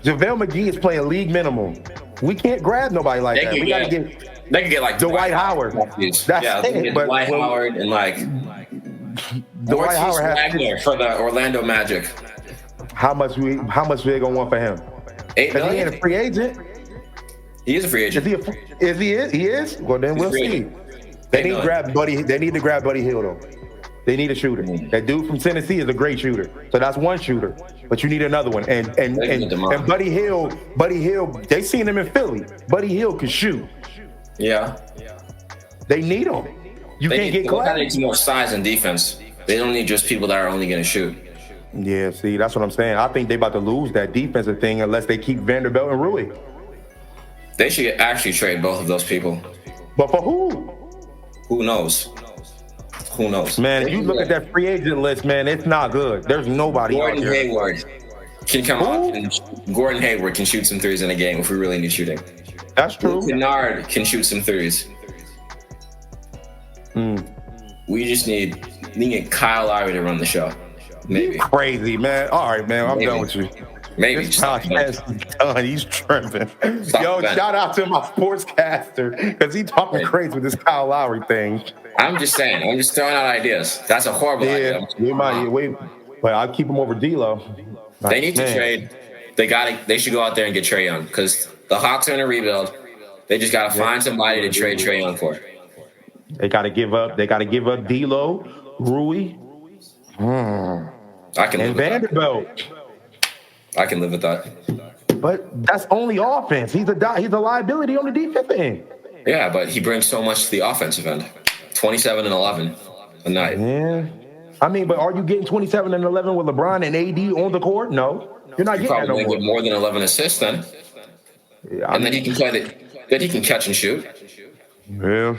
JaVale McGee is playing league minimum. We can't grab nobody like that. We gotta get. They could get like Dwight Howard. That's it. Dwight Howard and like Dwight Howard Wagner for the Orlando Magic. How much they gonna want for him? $8 million. He ain't a free agent. He is a free agent. He is? Well, then we'll see. They need to grab Buddy Hield though. They need a shooter. That dude from Tennessee is a great shooter. So that's one shooter. But you need another one. And Buddy Hield, they seen him in Philly. Buddy Hield can shoot. Yeah. They need him. You can't get Clay. They need more size and defense. They don't need just people that are only going to shoot. Yeah, see, that's what I'm saying. I think they about to lose that defensive thing unless they keep Vanderbilt and Rui. They should actually trade both of those people. But for who? Who knows? Who knows? Man, if you look at that free agent list, man, it's not good. There's nobody out there. Gordon Hayward can come out and Gordon Hayward can shoot some threes in a game if we really need shooting. That's true. Kennard can shoot some threes. We just need Kyle Lowry to run the show. Maybe. Crazy, man. All right, man. I'm done with you. Maybe. This podcast done. He's tripping. Yo, shout out to my sportscaster because he talking crazy with this Kyle Lowry thing. I'm just saying. I'm just throwing out ideas. That's a horrible idea. But I'll keep him over D-Lo. They need to trade. They should go out there and get Trae Young because the Hawks are in a rebuild. They just got to find somebody to trade Trae Young for. They got to give up. They got to give up D'Lo, Rui, I can live and Vanderbilt. I can live with that. But that's only offense. He's a liability on the defensive end. Yeah, but he brings so much to the offensive end. 27 and 11 a night. Yeah. I mean, but are you getting 27 and 11 with LeBron and AD on the court? No, you're not getting that no more. Get more than 11 assists then. Yeah, then he can play then he can catch and shoot. Yeah.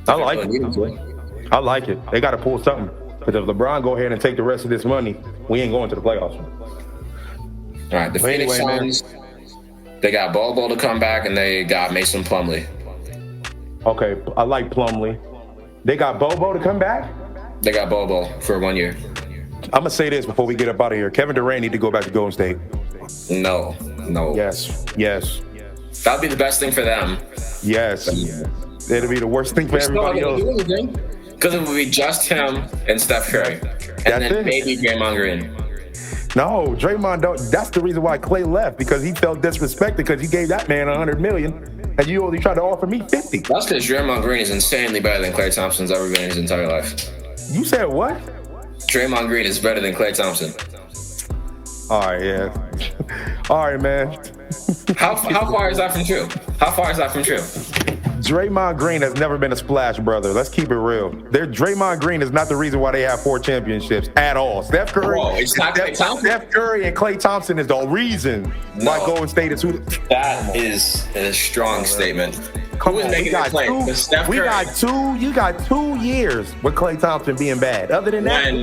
I like it. I like it. They got to pull something. Because if LeBron go ahead and take the rest of this money, we ain't going to the playoffs. All right, the Phoenix Suns, they got Bobo to come back, and they got Mason Plumlee. Okay, I like Plumlee. They got Bobo to come back? They got Bobo for 1 year. I'm going to say this before we get up out of here. Kevin Durant need to go back to Golden State. No. Yes. That would be the best thing for them. Yes. It'll be the worst thing for everybody else. Because it would be just him and Steph Curry. And then maybe Draymond Green. No, Draymond don't. That's the reason why Clay left, because he felt disrespected because he gave that man $100 million and you only tried to offer me 50. That's because Draymond Green is insanely better than Klay Thompson's ever been in his entire life. You said what? Draymond Green is better than Klay Thompson. All right, yeah. All right, man. How far is that from true? How far is that from true? Draymond Green has never been a splash brother. Let's keep it real. Draymond Green is not the reason why they have 4 championships at all. Steph Curry, Steph Curry and Klay Thompson is the reason why Golden State is who. That is a strong statement. Come on, you got 2 years with Klay Thompson being bad. Other than that,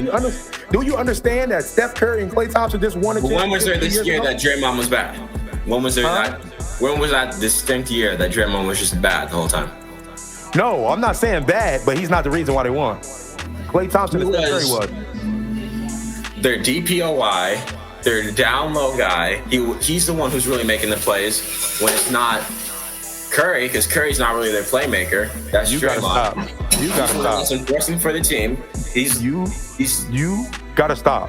do you understand that Steph Curry and Klay Thompson just won a championship? When was there this year that Draymond was bad? When was there that? When was that distinct year that Draymond was just bad the whole time? No, I'm not saying bad, but he's not the reason why they won. Klay Thompson and Steph Curry was. Their DPOY, their down low guy. He's the one who's really making the plays when it's not Curry, because Curry's not really their playmaker. That's Draymond. You gotta stop. He's enforcing for the team. You gotta stop.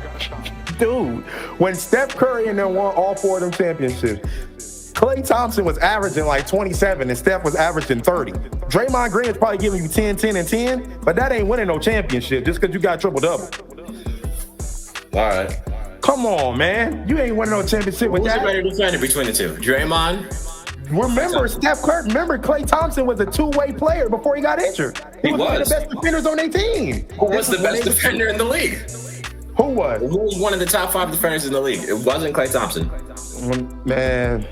Dude, when Steph Curry and them won all 4 of them championships, Klay Thompson was averaging like 27 and Steph was averaging 30. Draymond Green is probably giving you 10, 10, and 10, but that ain't winning no championship just because you got triple-double. All right. Come on, man. You ain't winning no championship with that. Who's the better defender between the two? Draymond? Remember, Klay Thompson was a 2-way player before he got injured. He was one of the best defenders on their team. Who was the best defender in the league? Who was? Who was one of the top 5 defenders in the league? It wasn't Klay Thompson. Man,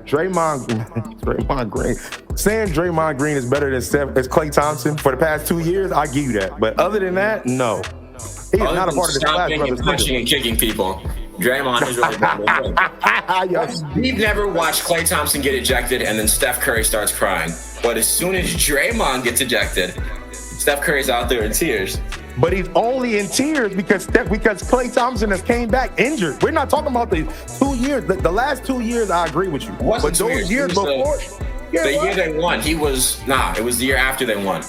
Draymond Green. Saying Draymond Green is better than Klay Thompson for the past 2 years, I give you that. But other than that, no. He is not a part of the Splash Brothers. Punching and kicking people. Draymond is really better. We've never watched Klay Thompson get ejected and then Steph Curry starts crying. But as soon as Draymond gets ejected, Steph Curry's out there in tears. But he's only in tears because Klay Thompson has came back injured. We're not talking about the 2 years. The last 2 years, I agree with you. But those years before, the year they won, it was the year after they won.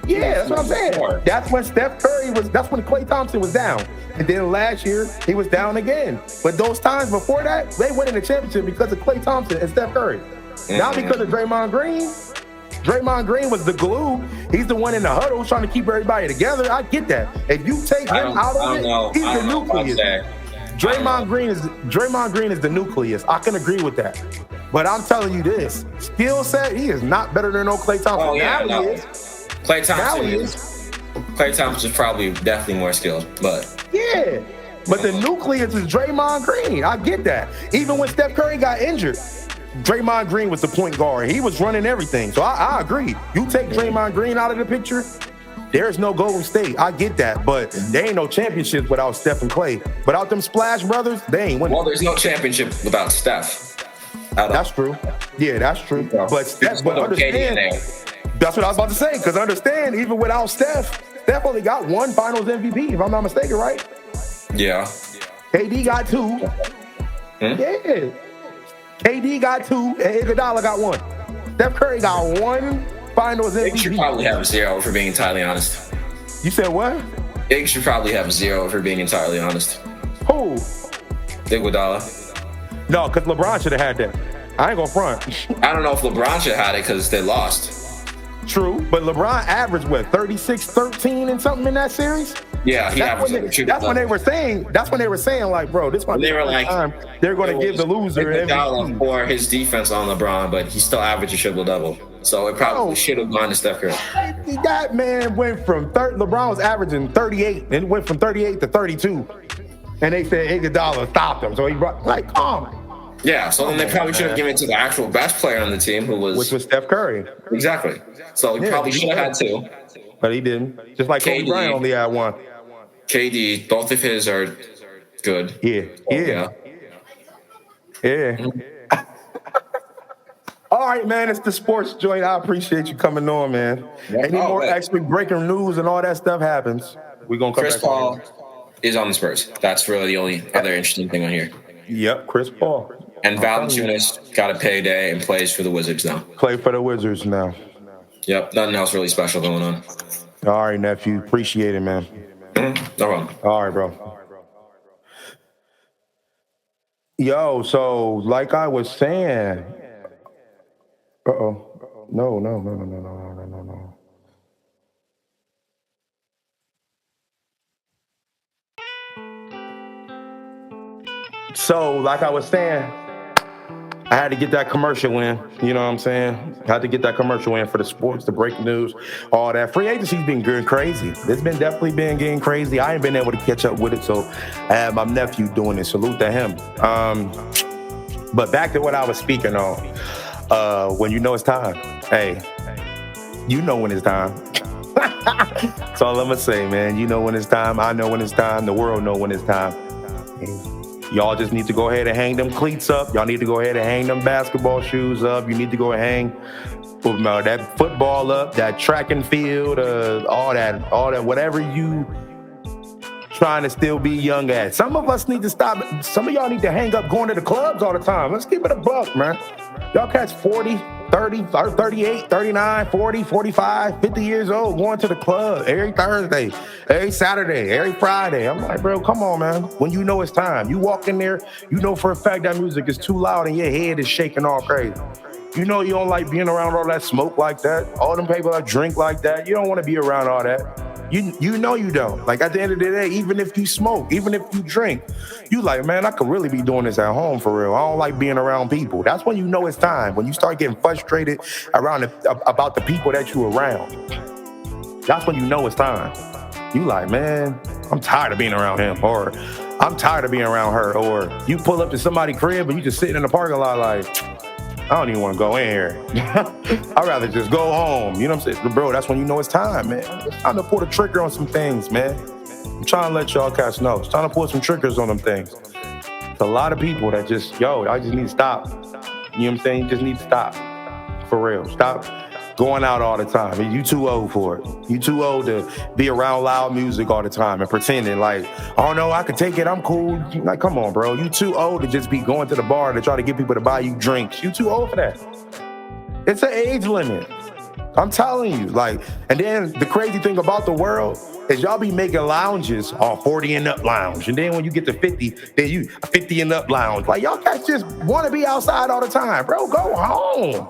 Yeah, that's what I'm saying. That's when that's when Klay Thompson was down. And then last year, he was down again. But those times before that, they won in the championship because of Klay Thompson and Steph Curry. Not because of Draymond Green. Draymond Green was the glue. He's the one in the huddle trying to keep everybody together. I get that. If you take him out of it, he's the nucleus. Draymond Green is the nucleus. I can agree with that. But I'm telling you this, skill set, he is not better than no Klay Thompson. Oh, yeah, now he is. Klay Thompson is probably definitely more skilled, but yeah. But the nucleus is Draymond Green. I get that. Even when Steph Curry got injured, Draymond Green was the point guard. He was running everything. So I agree. You take Draymond Green out of the picture, there's no Golden State. I get that. But there ain't no championships without Steph and Klay. Without them Splash Brothers, they ain't winning. Well, there's no championship without Steph. That's true. Yeah, that's true. But Steph, understand, that's what I was about to say. Because understand, even without Steph only got 1 Finals MVP, if I'm not mistaken, right? Yeah. KD got 2. Yeah. KD got 2, and Iguodala got 1. Steph Curry got 1 Finals MVP. Iggs should probably have 0, if we're being entirely honest. You said what? Iggs should probably have 0, if we're being entirely honest. Who? Iguodala. No, because LeBron should have had that. I ain't gonna front. I don't know if LeBron should have had it because they lost. True, but LeBron averaged what, 36, 13 and something in that series? Yeah, that's when they were saying, like, bro, this might be the first time they're going to give the loser MVP for his defense on LeBron, but he still averaged a triple-double. So it probably should have gone to Steph Curry. That man went from LeBron was averaging 38 and went from 38 to 32, and they said Iguodala stopped him. So he brought Yeah, so then they probably should have given it to the actual best player on the team, which was Steph Curry. Exactly. So he probably should have had 2. But he didn't. Just like Kobe Bryant only had 1. KD, both of his are good. Yeah. All right, man. It's the sports joint. I appreciate you coming on, man. Any more actually breaking news and all that stuff happens, we're going to come back. Chris Paul is on the Spurs. That's really the only other interesting thing on here. Yep, Chris Paul. And I'm telling you. Valanciunas got a payday and plays for the Wizards now. Play for the Wizards now. Yep, nothing else really special going on. All right, nephew. Appreciate it, man. No problem. All right, bro. Yo, so like I was saying, no. So like I was saying, I had to get that commercial in. You know what I'm saying? I had to get that commercial in for the sports, the breaking news, all that. Free agency's been good, crazy. It's been definitely been getting crazy. I ain't been able to catch up with it, so I had my nephew doing it. Salute to him. But back to what I was speaking on. When you know it's time, hey, you know when it's time. That's all I'm gonna say, man. You know when it's time. I know when it's time. The world know when it's time. Y'all just need to go ahead and hang them cleats up. Y'all need to go ahead and hang them basketball shoes up. You need to go and hang that football up, that track and field, all that, whatever you trying to still be young at. Some of us need to stop. Some of y'all need to hang up going to the clubs all the time. Let's keep it a buck, man. Y'all catch 40, 30, 38, 39, 40, 45, 50 years old going to the club every Thursday, every Saturday, every Friday. I'm like, bro, come on, man. When you know it's time, you walk in there, you know for a fact that music is too loud and your head is shaking all crazy. You know you don't like being around all that smoke like that, all them people that drink like that. You don't want to be around all that. You know you don't. Like at the end of the day, even if you smoke, even if you drink, you like, man, I could really be doing this at home for real. I don't like being around people. That's when you know it's time. When you start getting frustrated about the people that you're around. That's when you know it's time. You like, man, I'm tired of being around him, or I'm tired of being around her, or you pull up to somebody's crib and you just sitting in the parking lot like, I don't even want to go in here. I'd rather just go home. You know what I'm saying? Bro, that's when you know it's time, man. It's time to pull the trigger on some things, man. I'm trying to let y'all cats know. It's time to pull some triggers on them things. There's a lot of people that just, I just need to stop. You know what I'm saying? You just need to stop. For real. Stop going out all the time. You too old for it. You too old to be around loud music all the time and pretending like, oh no, I can take it, I'm cool. Like, come on, bro. You too old to just be going to the bar to try to get people to buy you drinks. You too old for that. It's an age limit. I'm telling you. Like, and then the crazy thing about the world is y'all be making lounges all 40 and up lounge. And then when you get to 50, then you 50 and up lounge. Like, y'all guys just want to be outside all the time. Bro, go home.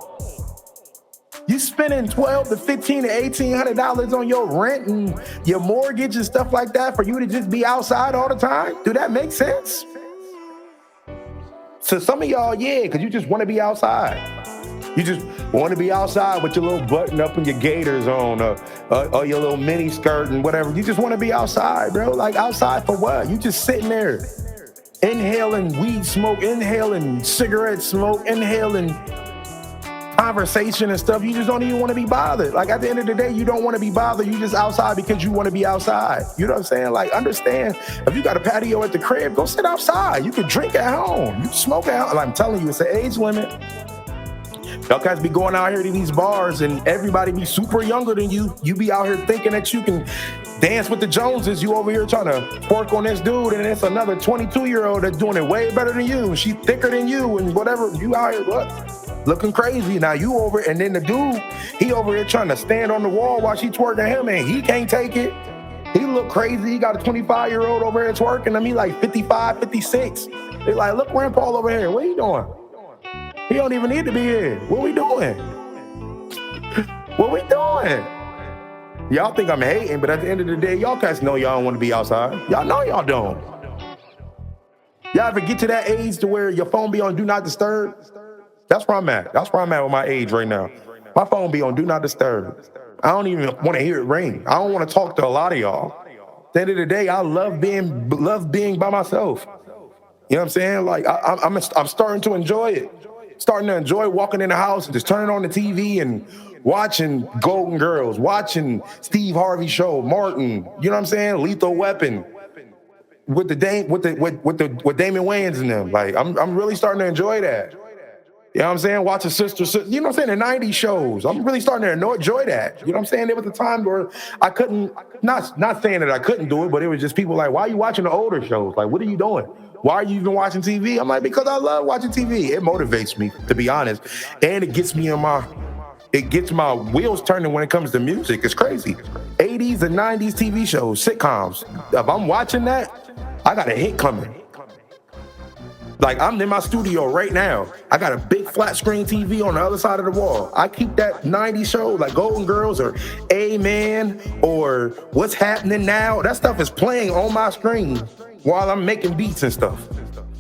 You spending $1,200 to $1,500 to $1,800 on your rent and your mortgage and stuff like that for you to just be outside all the time? Do that make sense? So some of y'all, yeah, because you just want to be outside. You just want to be outside with your little button up and your gaiters on, or your little mini skirt and whatever. You just want to be outside, bro. Like, outside for what? You just sitting there inhaling weed smoke, inhaling cigarette smoke, inhaling conversation and stuff. You just don't even want to be bothered. Like, at the end of the day, you don't want to be bothered. You just outside because you want to be outside. You know what I'm saying? Like, understand, if you got a patio at the crib, go sit outside. You can drink at home. You can smoke at home. Like, I'm telling you, it's an age limit. Y'all guys be going out here to these bars and everybody be super younger than you. You be out here thinking that you can dance with the Joneses. You over here trying to work on this dude, and it's another 22-year-old that's doing it way better than you. She thicker than you and whatever. You out here, what? Looking crazy. Now you over, and then the dude, he over here trying to stand on the wall while she twerking him, and he can't take it. He look crazy. He got a 25-year-old over here twerking him. He like 55, 56. They like, look, Grandpa over here. What are you doing? He don't even need to be here. What we doing? What we doing? Y'all think I'm hating, but at the end of the day, y'all guys know y'all don't want to be outside. Y'all know y'all don't. Y'all ever get to that age to where your phone be on Do Not Disturb? That's where I'm at. That's where I'm at with my age right now. My phone be on Do Not Disturb. I don't even want to hear it ring. I don't want to talk to a lot of y'all. At the end of the day, I love being by myself. You know what I'm saying? Like, I'm starting to enjoy it. Starting to enjoy walking in the house and just turning on the TV and watching Golden Girls, watching Steve Harvey show, Martin. You know what I'm saying? Lethal Weapon with Damon Wayans in them. Like, I'm really starting to enjoy that. You know what I'm saying? Watching Sister, you know what I'm saying? The 90s shows. I'm really starting to enjoy that. You know what I'm saying? There was a time where I couldn't, not saying that I couldn't do it, but it was just people like, why are you watching the older shows? Like, what are you doing? Why are you even watching TV? I'm like, because I love watching TV. It motivates me, to be honest. And it gets my wheels turning when it comes to music. It's crazy. 80s and 90s TV shows, sitcoms. If I'm watching that, I got a hit coming. Like, I'm in my studio right now. I got a big flat screen TV on the other side of the wall. I keep that 90s show, like Golden Girls or A-Man or What's Happening Now. That stuff is playing on my screen while I'm making beats and stuff.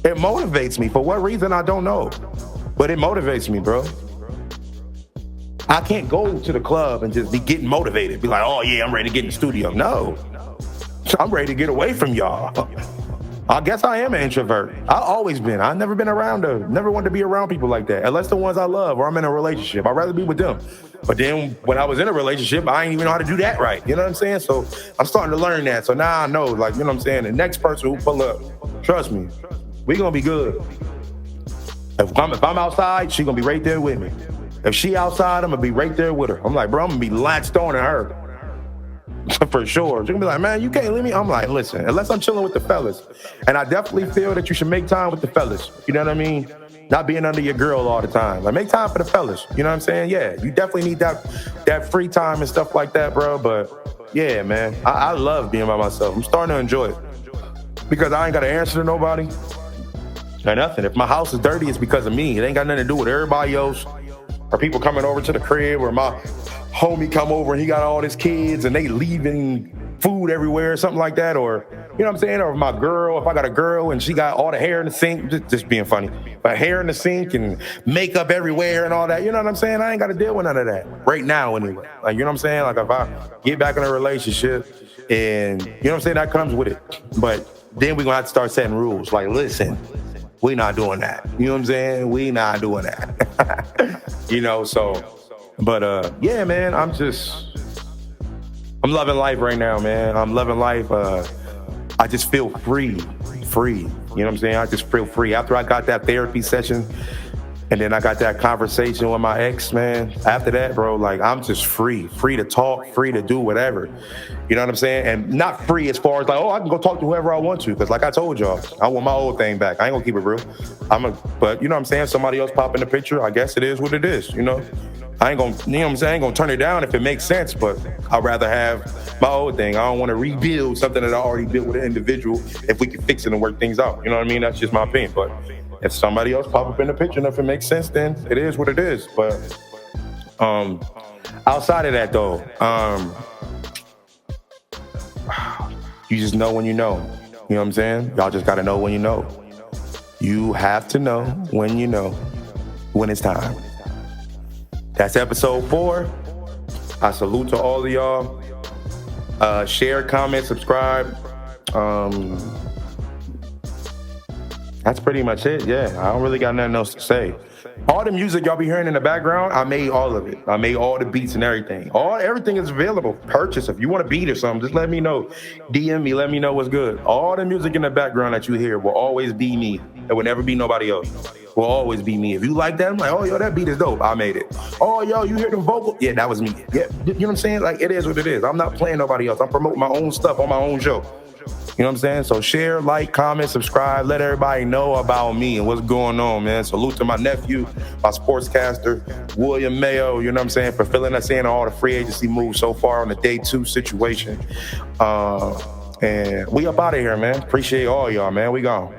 It motivates me. For what reason, I don't know. But it motivates me, bro. I can't go to the club and just be getting motivated. Be like, oh, yeah, I'm ready to get in the studio. No. I'm ready to get away from y'all. I guess I am an introvert. I've always been. I've never been around never wanted to be around people like that. Unless the ones I love or I'm in a relationship. I'd rather be with them. But then when I was in a relationship, I didn't even know how to do that right. You know what I'm saying? So I'm starting to learn that. So now I know, like, you know what I'm saying? The next person who pull up, trust me, we gonna be good. If I'm outside, she gonna be right there with me. If she outside, I'm gonna be right there with her. I'm like, bro, I'm gonna be latched on to her. For sure. She's gonna be like, man, you can't leave me. I'm like, listen, unless I'm chilling with the fellas. And I definitely feel that you should make time with the fellas. You know what I mean? Not being under your girl all the time. Like, make time for the fellas. You know what I'm saying? Yeah, you definitely need that free time and stuff like that, bro. But yeah, man, I love being by myself. I'm starting to enjoy it. Because I ain't gotta answer to nobody. Or nothing. If my house is dirty, it's because of me. It ain't got nothing to do with everybody else. Or people coming over to the crib, or my homie come over and he got all his kids and they leaving food everywhere or something like that. Or, you know what I'm saying? Or my girl, if I got a girl and she got all the hair in the sink, just being funny, but hair in the sink and makeup everywhere and all that. You know what I'm saying? I ain't got to deal with none of that right now anyway. Like, you know what I'm saying? Like, if I get back in a relationship and, you know what I'm saying, that comes with it. But then we're going to have to start setting rules. Like, listen, we not doing that. You know what I'm saying? We not doing that. You know, so, but yeah, man, I'm loving life right now, man. I'm loving life. I just feel free. You know what I'm saying? I just feel free. After I got that therapy session and then I got that conversation with my ex, man, after that, bro, like, I'm just free to talk, free to do whatever. You know what I'm saying? And not free as far as like, oh, I can go talk to whoever I want to. Because like I told y'all, I want my old thing back. I ain't gonna keep it real. But you know what I'm saying? Somebody else pop in the picture. I guess it is what it is, you know? I ain't gonna, you know what I'm saying? I ain't gonna turn it down if it makes sense, but I'd rather have my old thing. I don't want to rebuild something that I already built with an individual if we can fix it and work things out. You know what I mean? That's just my opinion. But if somebody else pop up in the picture and if it makes sense, then it is what it is. But outside of that though, you just know when you know. You know what I'm saying? Y'all just gotta know when you know. You have to know when you know when it's time. That's episode 4. I salute to all of y'all. Share, comment, subscribe. That's pretty much it. Yeah, I don't really got nothing else to say. All the music y'all be hearing in the background, I made all of it. I made all the beats and everything. Everything is available. Purchase. If you want a beat or something, just let me know. DM me, let me know what's good. All the music in the background that you hear will always be me. It will never be nobody else. Will always be me. If you like that, I'm like, oh, yo, that beat is dope. I made it. Oh, yo, you hear the vocal? Yeah, that was me. Yeah, you know what I'm saying? Like, it is what it is. I'm not playing nobody else. I'm promoting my own stuff on my own show. You know what I'm saying? So share, like, comment, subscribe. Let everybody know about me and what's going on, man. Salute to my nephew, my sportscaster, William Mayo, you know what I'm saying, for filling us in on all the free agency moves so far on the day 2 situation. And we up out of here, man. Appreciate all y'all, man. We gone.